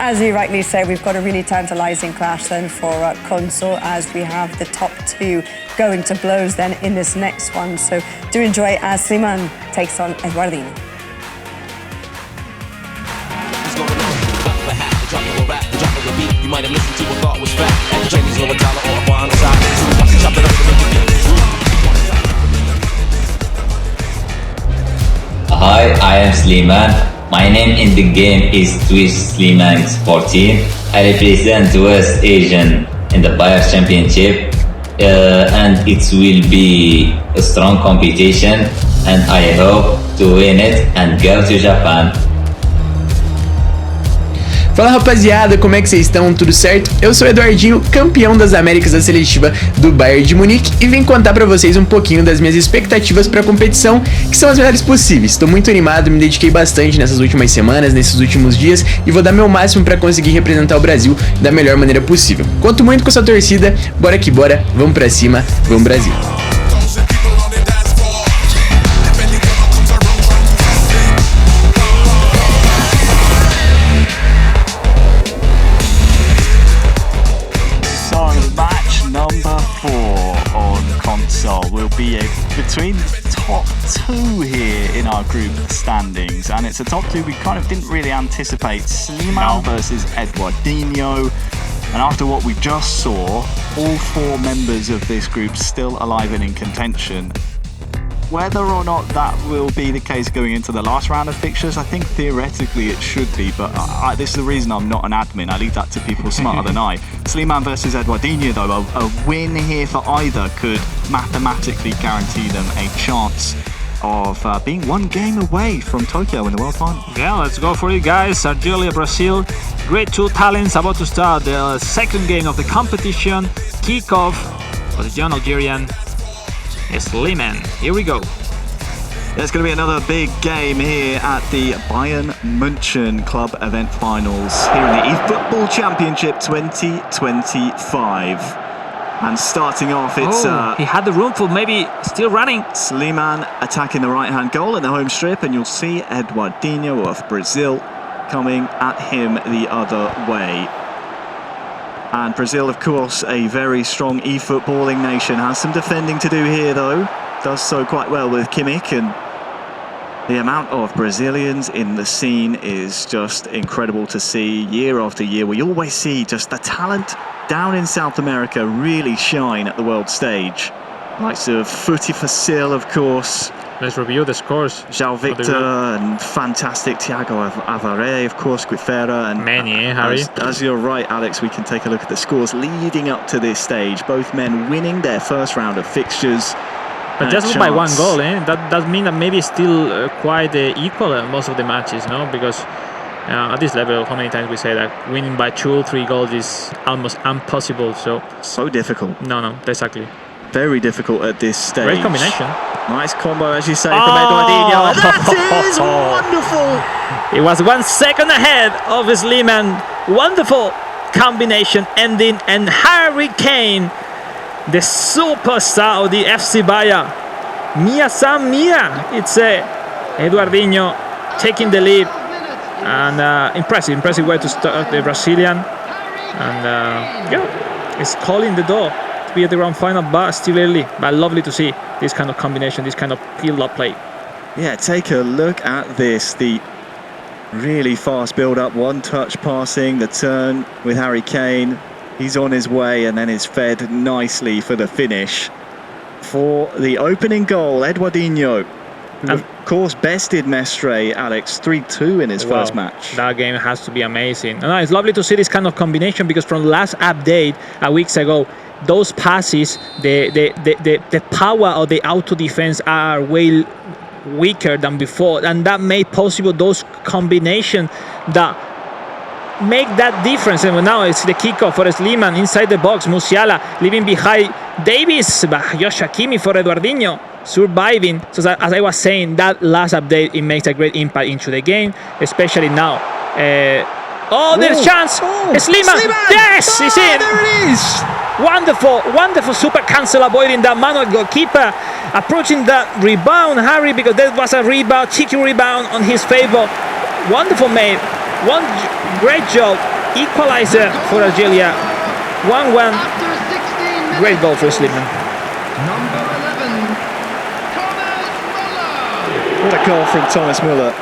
as you rightly say, we've got a really tantalising clash then for Consol, as we have the top two going to blows then in this next one. So do enjoy as Sliman takes on Edwardinho. You might have listened to a thought was fact. And Jamie's no $1 or a bar on the side. Chop it up Hi, I am Sliman. My name in the game is twichslimangs14. I represent West Asian in the Bayern Championship, and it will be a strong competition, and I hope to win it and go to Japan. Fala rapaziada, como é que vocês estão? Tudo certo? Eu sou o Edwardinho, campeão das Américas da seletiva do Bayern de Munique, e vim contar pra vocês um pouquinho das minhas expectativas pra competição, que são as melhores possíveis. Tô muito animado, me dediquei bastante nessas últimas semanas, nesses últimos dias, e vou dar meu máximo pra conseguir representar o Brasil da melhor maneira possível. Conto muito com essa torcida, bora que bora, vamos pra cima, vamos Brasil! Will be between the top two here in our group standings, and it's a top two we kind of didn't really anticipate. Sliman versus Edwardinho, and after what we just saw, all four members of this group still alive and in contention. Whether or not that will be the case going into the last round of fixtures, I think theoretically it should be, but this is the reason I'm not an admin. I leave that to people smarter than I. Sliman versus Edwardinho, though, a win here for either could mathematically guarantee them a chance of being one game away from Tokyo in the World Final. Yeah, let's go for it, guys. Argelia, Brazil. Great two talents about to start the second game of the competition. Kickoff for the young Algerian Sliman. Here we go. There's going to be another big game here at the Bayern München Club Event Finals here in the eFootball Championship 2025. And starting off, it's he had the room for maybe still running. Sliman attacking the right-hand goal in the home strip, and you'll see Edwardinho of Brazil coming at him the other way. And Brazil, of course, a very strong e-footballing nation, has some defending to do here, though. Does so quite well with Kimmich, and the amount of Brazilians in the scene is just incredible to see year after year. We always see just the talent down in South America really shine at the world stage. Likes of Futi Facil, of course. Let's review the scores. João Victor and fantastic Thiago Avare, of course, Guifera. And many, Harry? As you're right, Alex, we can take a look at the scores leading up to this stage. Both men winning their first round of fixtures. But just by one goal, that does mean that maybe still quite equal most of the matches, no? Because at this level, how many times we say that winning by 2 or 3 goals is almost impossible. So difficult. No, exactly. Very difficult at this stage. Great combination. Nice combo, as you say, from Edwardinho. That is wonderful. It was 1 second ahead of Sliman. Wonderful combination ending, and Harry Kane, the superstar of the FC Bayern. Mia San Mia. It's Edwardinho taking the lead, and impressive way to start the Brazilian, and it's calling the door to be at the grand final, but still early. But lovely to see this kind of combination, this kind of build-up play. Yeah, take a look at this. The really fast build-up, one-touch passing, the turn with Harry Kane. He's on his way, and then is fed nicely for the finish. For the opening goal, Edwardinho, who of course bested Mestre, Alex, 3-2 in his first match. That game has to be amazing. And it's lovely to see this kind of combination, because from last update weeks ago, those passes, the power of the auto defense are way weaker than before, and that made possible those combinations that make that difference. And now it's the kickoff for Sliman inside the box. Musiala leaving behind Davis, Josh Hakimi for Edwardinho, surviving. So that, as I was saying, that last update, it makes a great impact into the game, especially now. There's chance. Sliman. Yes, he's in. There it is. Wonderful super cancel, avoiding that manual goalkeeper, approaching that rebound, Harry, because there was a rebound, cheeky rebound on his favor. Wonderful made. One great job, equalizer for Algeria. 1-1. Great goal for Slimani. What a goal from Thomas Müller.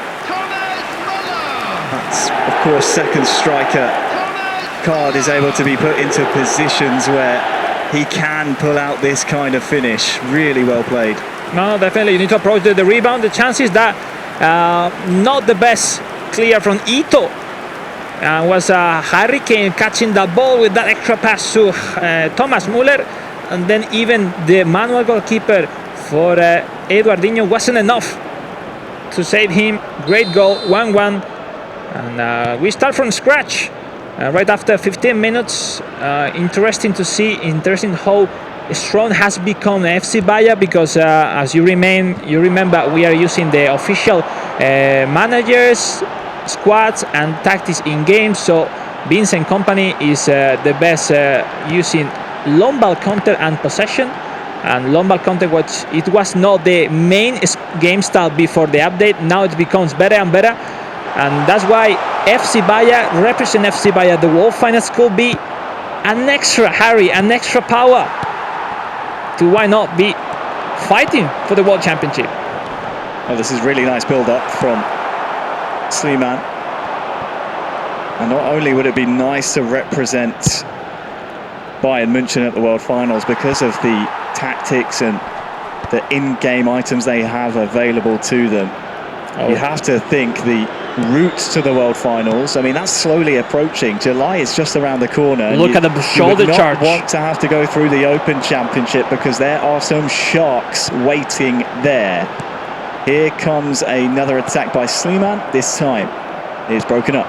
That's, of course, second striker card is able to be put into positions where he can pull out this kind of finish. Really well played. No, definitely. You need to approach the rebound. The chances that not the best clear from Ito. Was Harry Kane catching that ball with that extra pass to Thomas Müller. And then even the manual goalkeeper for Edwardinho wasn't enough to save him. Great goal, 1-1. And we start from scratch right after 15 minutes. Interesting to see, interesting how strong has become FC Bayern, because as you remember, we are using the official managers, squads and tactics in game. So Vincent Kompany is the best using long ball counter and possession. And long ball counter, which it was not the main game style before the update. Now it becomes better and better, and that's why FC Bayern, represent FC Bayern, the World Finals could be an extra hurry, an extra power to why not be fighting for the World Championship. Oh, this is really nice build-up from Sliman. And not only would it be nice to represent Bayern München at the World Finals because of the tactics and the in-game items they have available to them. You have to think the route to the World Finals, I mean, that's slowly approaching. July is just around the corner. Look at the shoulder charge. You would not want to have to go through the Open Championship because there are some sharks waiting there. Here comes another attack by Sliman. This time it is broken up.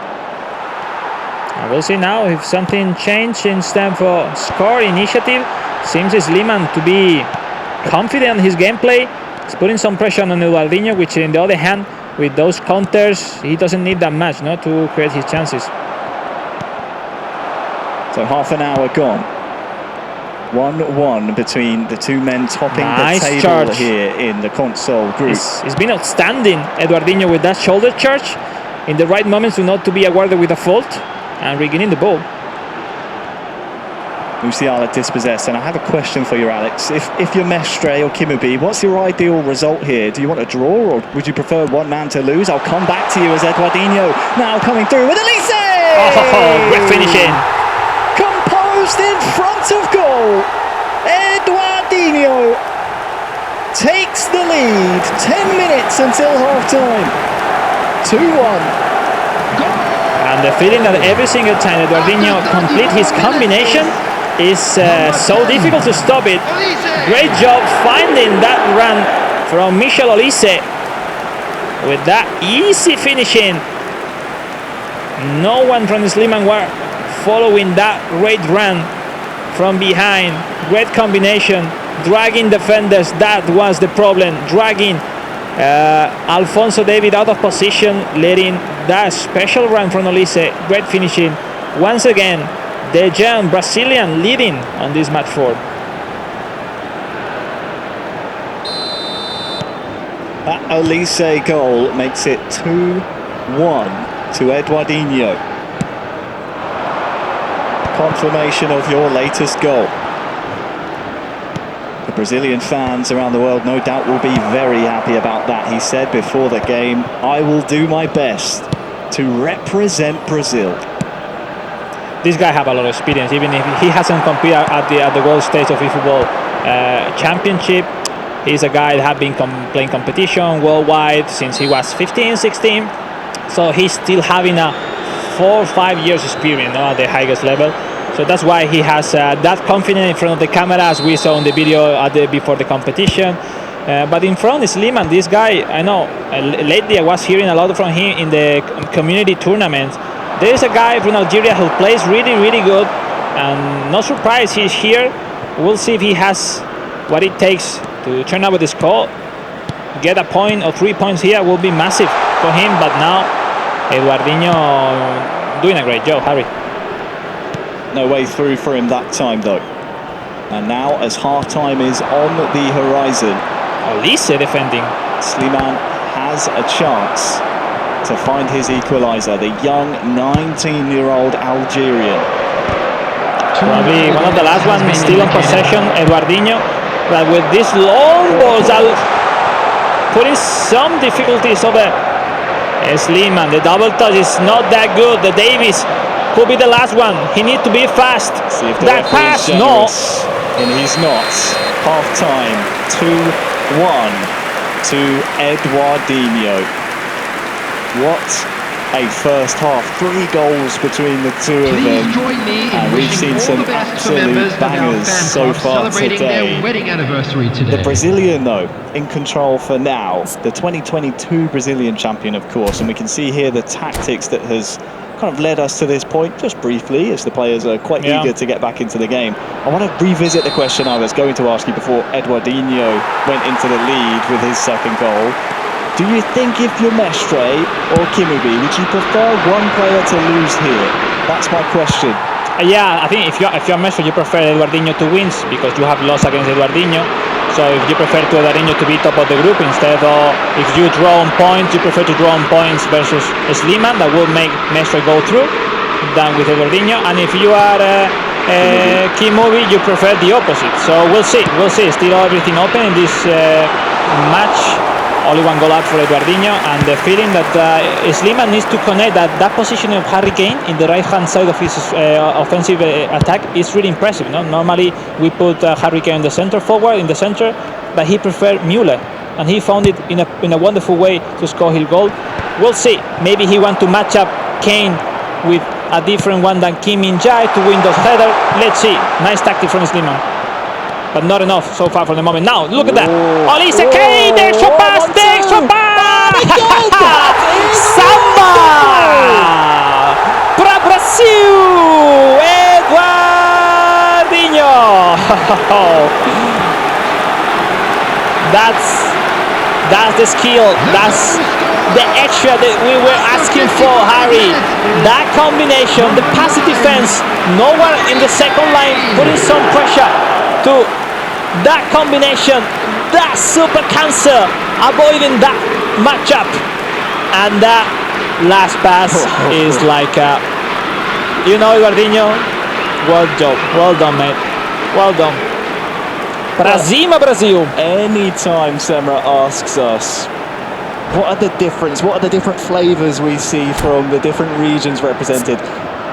We'll see now if something changed in time for score initiative. Seems Sliman to be confident in his gameplay. He's putting some pressure on Edwardinho, which on the other hand, with those counters, he doesn't need that much, no, to create his chances. So half an hour gone. 1-1 between the two men topping the table charge here in the console group. He's been outstanding, Edwardinho, with that shoulder charge in the right moments to not to be awarded with a fault and regaining the ball. Musiala dispossessed, and I have a question for you, Alex. If you're Mestre or Kimmorby, what's your ideal result here? Do you want a draw, or would you prefer one man to lose? I'll come back to you as Edwardinho now coming through with Elise! Oh, great finishing! Composed in front of goal. Edwardinho takes the lead. 10 minutes until half-time. 2-1. And the feeling that every single time Edwardinho complete his combination is so difficult to stop it. Great job finding that run from Michel Olise with that easy finishing. No one from Sliman were following that great run from behind. Great combination, dragging defenders. That was the problem, dragging Alphonso David out of position, letting that special run from Olise. Great finishing. Once again, the young Brazilian leading on this match 4. That Olise goal makes it 2-1 to Edwardinho. Confirmation of your latest goal. The Brazilian fans around the world no doubt will be very happy about that. He said before the game, I will do my best to represent Brazil. This guy have a lot of experience, even if he hasn't competed at the world stage of eFootball championship. He's a guy that have been playing competition worldwide since he was 15, 16. So he's still having a 4 or 5 years experience, at the highest level. So that's why he has that confidence in front of the camera, as we saw in the video before the competition. But in front is Sliman. This guy, I know, lately I was hearing a lot from him in the community tournaments. There is a guy from Algeria who plays really, really good, and not surprised he's here. We'll see if he has what it takes to turn up with the score. Get a point or 3 points here will be massive for him. But now Edwardinho doing a great job, Harry. No way through for him that time though. And now as half-time is on the horizon, Olise defending. Sliman has a chance to find his equaliser, the young 19-year-old Algerian. Probably one of the last ones still in possession, Edwardinho, but with these long balls, putting some difficulties over Slimang. The double touch is not that good. The Davies could be the last one. He needs to be fast. See if That pass, no. And he's not. Half time, 2-1 to Edwardinho. What a first half. 3 goals between the two of them. And we've seen some absolute bangers so far today. The Brazilian, though, in control for now. The 2022 Brazilian champion, of course. And we can see here the tactics that has kind of led us to this point, just briefly, as the players are quite eager to get back into the game. I want to revisit the question I was going to ask you before Edwardinho went into the lead with his second goal. Do you think if you're Mestre or Kimubi, would you prefer one player to lose here? That's my question. Yeah, I think if you're Mestre, you prefer Edwardinho to win because you have lost against Edwardinho. So if you prefer to Edwardinho to be top of the group instead of if you draw on points, you prefer to draw on points versus Slimang, that will make Mestre go through than with Edwardinho. And if you are Kimubi, you prefer the opposite. So we'll see. Still everything open in this match. Only one goal out for Edwardinho, and the feeling that Slimang needs to connect that position of Harry Kane in the right-hand side of his offensive attack is really impressive. No? Normally we put Harry Kane in the center forward, in the center, but he preferred Müller, and he found it in a wonderful way to score his goal. We'll see. Maybe he wants to match up Kane with a different one than Kim Min-jae to win those headers. Let's see. Nice tactic from Slimang. But not enough so far for the moment. Now, look at that. Olise Kane, the extra pass, Samba! Para Brasil! Edwardinho! That's the skill. That's the extra that we were asking for, Harry. That combination, the passive defense, no one in the second line putting some pressure to that combination, that super cancer, avoiding that matchup, and that last pass is like Edwardinho, well done mate, well done. Brazil. Anytime Semra asks us what are the different flavors we see from the different regions represented,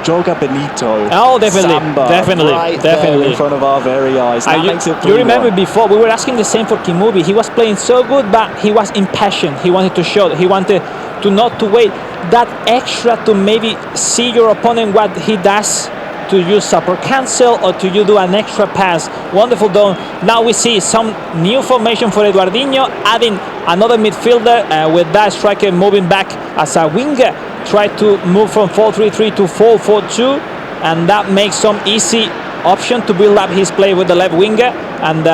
Joga Benito. Oh, definitely, Samba, definitely, right definitely. there in front of our very eyes. That makes it 3-1. You remember before we were asking the same for Kimubi. He was playing so good, but he was impatient. He wanted to show. He wanted to not to wait that extra to maybe see your opponent what he does, to use support cancel or to you do an extra pass. Wonderful done. Now we see some new formation for Edwardinho, adding another midfielder with that striker moving back as a winger. Try to move from 4-3-3 to 4-4-2, and that makes some easy option to build up his play with the left winger. And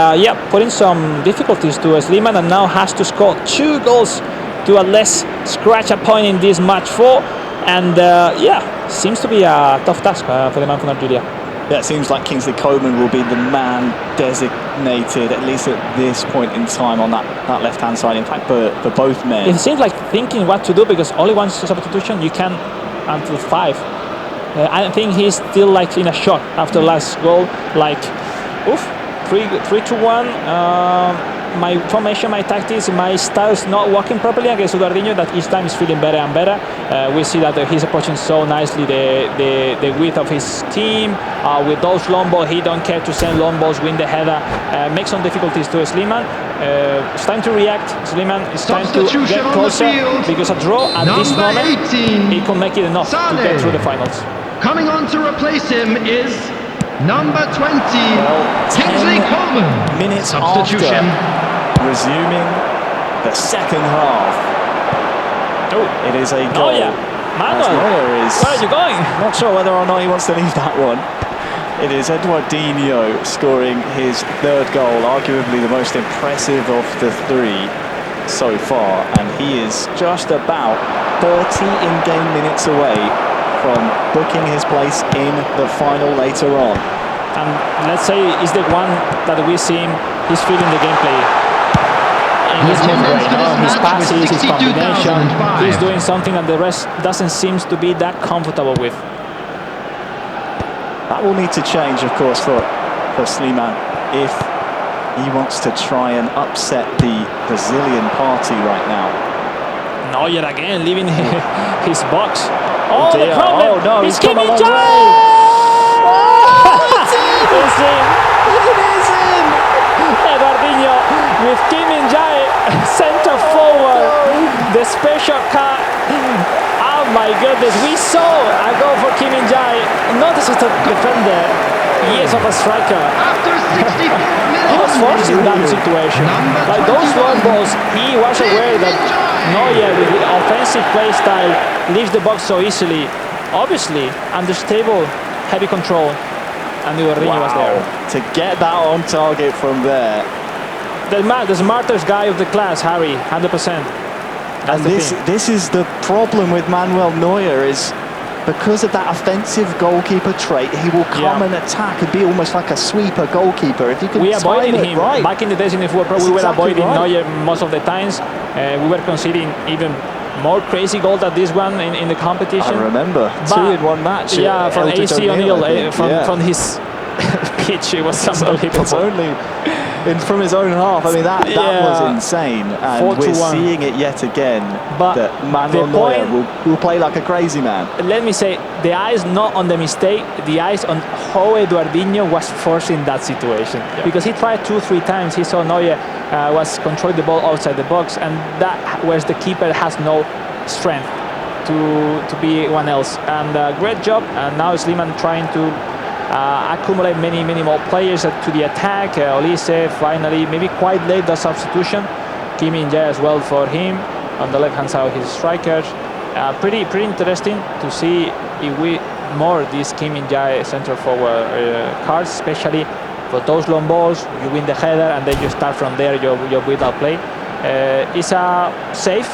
putting some difficulties to Slimang, and now has to score 2 goals to at least scratch a point in this match 4. And seems to be a tough task for the man from Algeria. Yeah, it seems like Kingsley Coman will be the man designated, at least at this point in time, on that left-hand side. In fact, for both men. It seems like thinking what to do, because only one substitution you can until 5. I think he's still like in a shock after last goal. Like, 3-2-1. My formation, my tactics, my style is not working properly against Edwardinho, that each time is feeling better and better. We see that he's approaching so nicely the width of his team. With those long balls, he don't care to send long balls, win the header, make some difficulties to Slimang. It's time to react. Slimang, it's time to get closer, because a draw at this moment, he can make it enough to get through the finals. Coming on to replace him is number 20, Kingsley Coman. Minutes Substitution. after resuming the second half. It is a goal. Manuel, where are you going? Not sure whether or not he wants to leave that one. It is Edwardinho scoring his 3rd goal, arguably the most impressive of the 3 so far, and he is just about 30 in-game minutes away from booking his place in the final later on. And let's say is the one that we see him, he's feeling the gameplay. in his own way. His passes, his combination. 62,005. He's doing something that the rest doesn't seem to be that comfortable with. That will need to change, of course, for Sliman if he wants to try and upset the Brazilian party right now. Neuer again leaving his box. Oh, the dear. problem Oh, no, is he's come a Kim long Min-jae! way. It's in. It is in. Edwardinho with Kim Min-jae center forward. The special cut. Oh my goodness, we saw a goal for Kim Min-jae. Not as a defender, yes, of a striker. After 64 minutes, He was forced in that situation. Like those long balls, he was aware that Neuer, with the offensive play style, leaves the box so easily. Obviously, unstable, heavy control, and Edwardinho was there. To get that on target from there. The smartest guy of the class, Harry, 100%. And this is the problem with Manuel Neuer, is because of that offensive goalkeeper trait, he will come and attack and be almost like a sweeper goalkeeper. If you can We time avoided it him right. back in the days in the football pro. That's We were exactly avoiding right. Neuer most of the times. We were conceding even more crazy goals than this one in the competition. I remember But- 2 in one match. Yeah, from Edwardinho, AC O'Neill, I think. from his pitch, it was unbelievable. It's only from his own half. I mean, that was insane. And 4-1. we're seeing it yet again, But that Manuel the Neuer point- will play like a crazy man. Let me say, the eyes not on the mistake, the eyes on how Edwardinho was forcing that situation. Because he tried 2-3 times. He saw Neuer was controlling the ball outside the box, and that where the keeper has no strength to be one else. And great job. And now Sliman trying to accumulate many more players to the attack. Olise finally, maybe quite late, the substitution. Kim Min-jae as well for him on the left hand side of his strikers. Pretty interesting to see if we more these Kim Min-jae center forward cards, especially for those long balls. You win the header and then you start from there your build-up play. It's a safe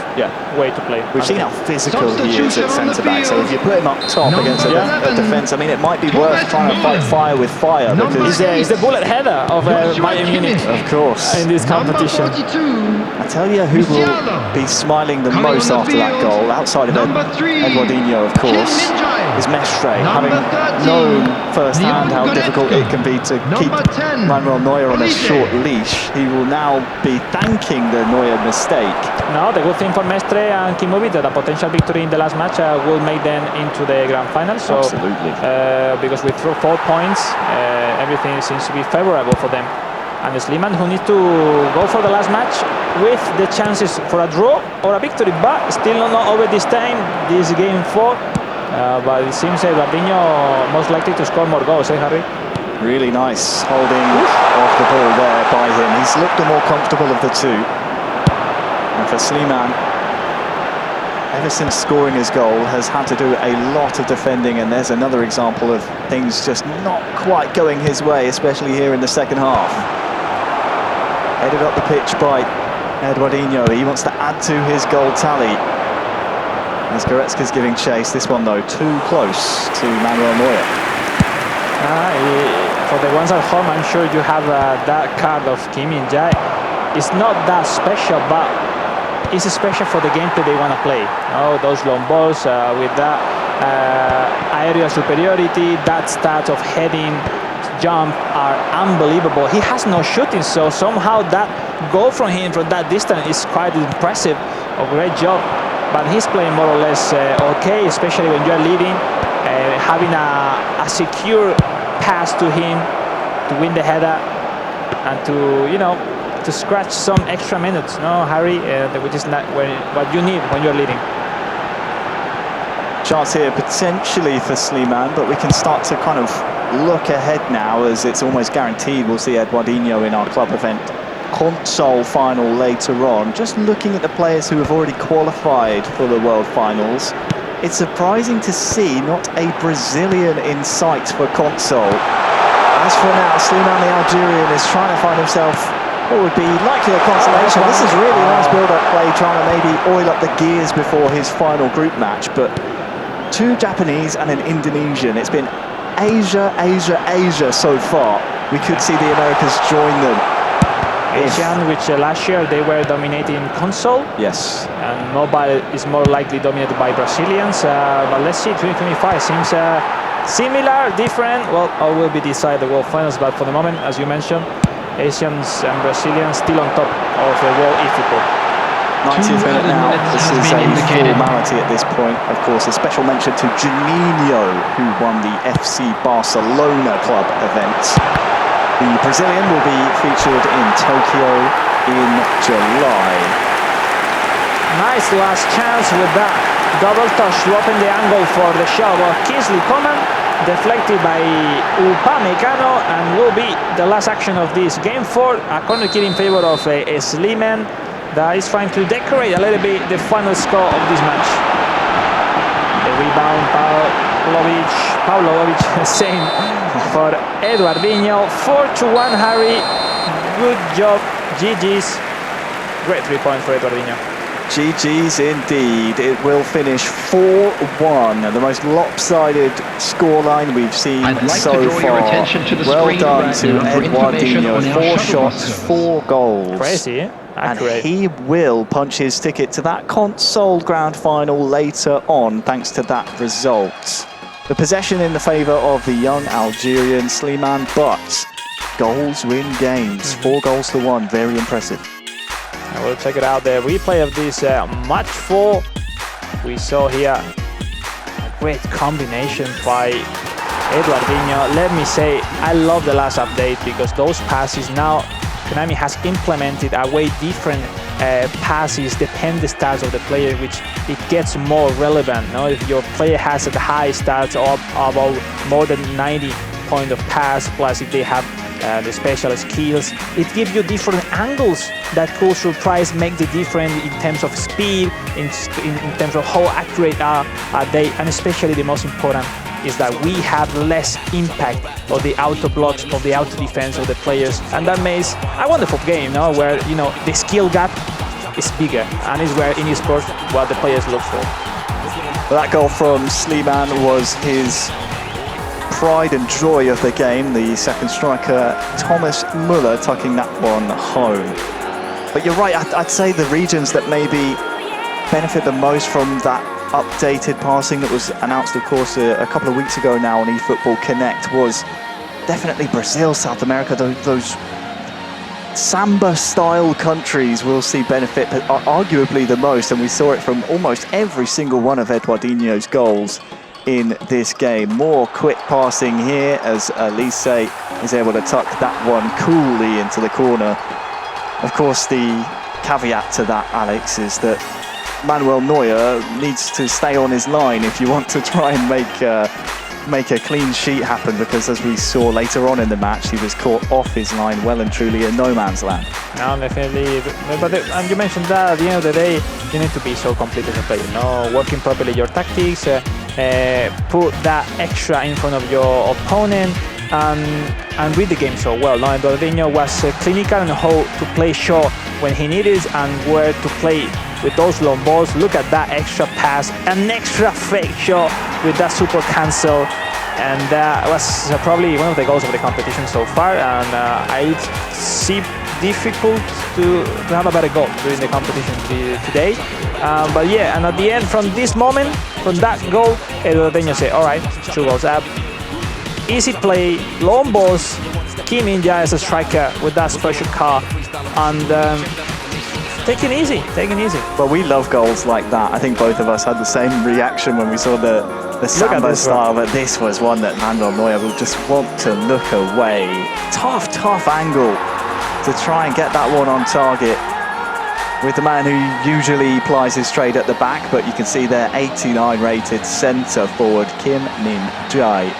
way to play. We've seen how physical he is Substitution at on the centre-back, so if you put him up top Number against a 11, defence, I mean, it might be worth trying to fight fire with fire, Number because He's the bullet header of Bayern Munich of course. in this competition. Number 42, I tell you who will be smiling the Coming most on the after that field, goal, outside of number 3, Edwardinho, of course, Kim Min-jae. is Mestre, Number having 13, known firsthand how Leon difficult Goretzka. it can be to keep Number 10, Manuel Neuer on a Olise. short leash. He will now be thanking the Neuer mistake. No, the good thing for Mestre and Kimovic, that a potential victory in the last match will make them into the grand final. So, Absolutely. because with 4 points, everything seems to be favourable for them. And Sliman, who needs to go for the last match with the chances for a draw or a victory, but still not over this time. This is game 4, but it seems Edwardinho most likely to score more goals, Harry? Really nice holding off the ball there by him. He's looked the more comfortable of the two. And for Sliman, ever since scoring his goal, has had to do a lot of defending, and there's another example of things just not quite going his way, especially here in the second half. Headed up the pitch by Edwardinho. He wants to add to his goal tally. As Goretzka's giving chase. This one, though, too close to Manuel Neuer. For the ones at home, I'm sure you have that card of Kim Min-jae. It's not that special, but it's special for the gameplay they want to play. Oh, those long balls with that aerial superiority, that start of heading, jump are unbelievable. He has no shooting, so somehow that goal from him from that distance is quite impressive. A great job, but he's playing more or less okay, especially when you're leading. Having a secure pass to him to win the header and to scratch some extra minutes, no, Harry, which is not what you need when you're leading. Chance here potentially for Sliman, but we can start to kind of look ahead now, as it's almost guaranteed we'll see Edwardinho in our club event console final later on. Just looking at the players who have already qualified for the World Finals, it's surprising to see not a Brazilian in sight for console. As for now, Sliman, the Algerian, is trying to find himself what would be likely a consolation. This is really nice build-up play, trying to maybe oil up the gears before his final group match, but 2 Japanese and an Indonesian. It's been Asia so far. We could see the Americans join them Asian, which last year they were dominating console. Yes. And mobile is more likely dominated by Brazilians. But let's see, 2025 seems similar, different. Well, all will be decided the World Finals. But for the moment, as you mentioned, Asians and Brazilians still on top of the world eFootball. 90th minute now. This is a formality at this point. Of course, a special mention to Juninho, who won the FC Barcelona club event. The Brazilian will be featured in Tokyo in July. Nice last chance with that double touch to open the angle for the shot of Kingsley Coman, deflected by Upamecano, and will be the last action of this game for a corner kick in favor of Sliman. That is trying to decorate a little bit the final score of this match. The rebound, Pavlovic, same for Edwardinho. 4-1, Harry. Good job. GG's. Great 3 points for Edwardinho. GG's indeed. It will finish 4-1, the most lopsided scoreline we've seen so far. Well done to Edwardinho. 4 shots, 4 goals. Crazy, eh? Accurate. And he will punch his ticket to that console grand final later on, thanks to that result. The possession in the favour of the young Algerian Sliman, but goals win games. 4 goals to 1, very impressive. And we'll check it out, the replay of this match 4. We saw here a great combination by Edwardinho. Let me say, I love the last update because those passes now, Konami has implemented a way different passes, depend the stats of the player, which it gets more relevant. You know, if your player has a high stats of about more than 90 point of pass, plus if they have the special skills, it gives you different angles that could surprise, make the difference in terms of speed, in terms of how accurate are they, and especially the most important is that we have less impact of the auto blocks, of the auto defense of the players, and that makes a wonderful game, no? Where the skill gap is bigger, and is where in esports what the players look for. Well, that goal from Sliman was his pride and joy of the game. The second striker, Thomas Müller, tucking that one home. But you're right, I'd say the regions that maybe benefit the most from that updated passing that was announced, of course, a couple of weeks ago now on eFootball Connect was definitely Brazil, South America. Those Samba-style countries will see benefit arguably the most, and we saw it from almost every single one of Edwardinho's goals in this game. More quick passing here as Elise is able to tuck that one coolly into the corner. Of course, the caveat to that, Alex, is that Manuel Neuer needs to stay on his line if you want to try and make a clean sheet happen, because as we saw later on in the match, he was caught off his line well and truly in no man's land. No, definitely. But and you mentioned that at the end of the day, you need to be so complete as a player, working properly your tactics, put that extra in front of your opponent, and read the game so well. Edwardinho was clinical on how to play short when he needed and where to play with those long balls. Look at that extra pass, an extra fake shot with that super cancel, and that was probably one of the goals of the competition so far, and I see difficult to have a better goal during the competition today. But yeah, and at the end, from this moment, from that goal, Edwardinho said, all right, 2 goals up. Easy play, long balls, Kim India as a striker with that special car, and taking easy. Well, we love goals like that. I think both of us had the same reaction when we saw the Samba style, but this was one that Manuel Neuer will just want to look away. Tough angle to try and get that one on target with the man who usually plies his trade at the back, but you can see there 89 rated centre forward Kim Min-jae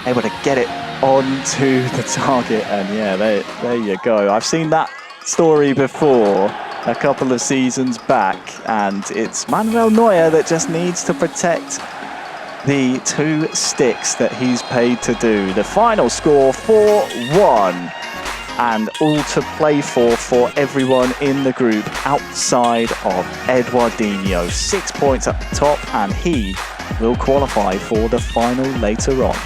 able to get it onto the target, and yeah, there you go. I've seen that story before a couple of seasons back, and it's Manuel Neuer that just needs to protect the 2 sticks that he's paid to do. The final score 4-1, and all to play for everyone in the group outside of Edwardinho. 6 points at the top, and he will qualify for the final later on.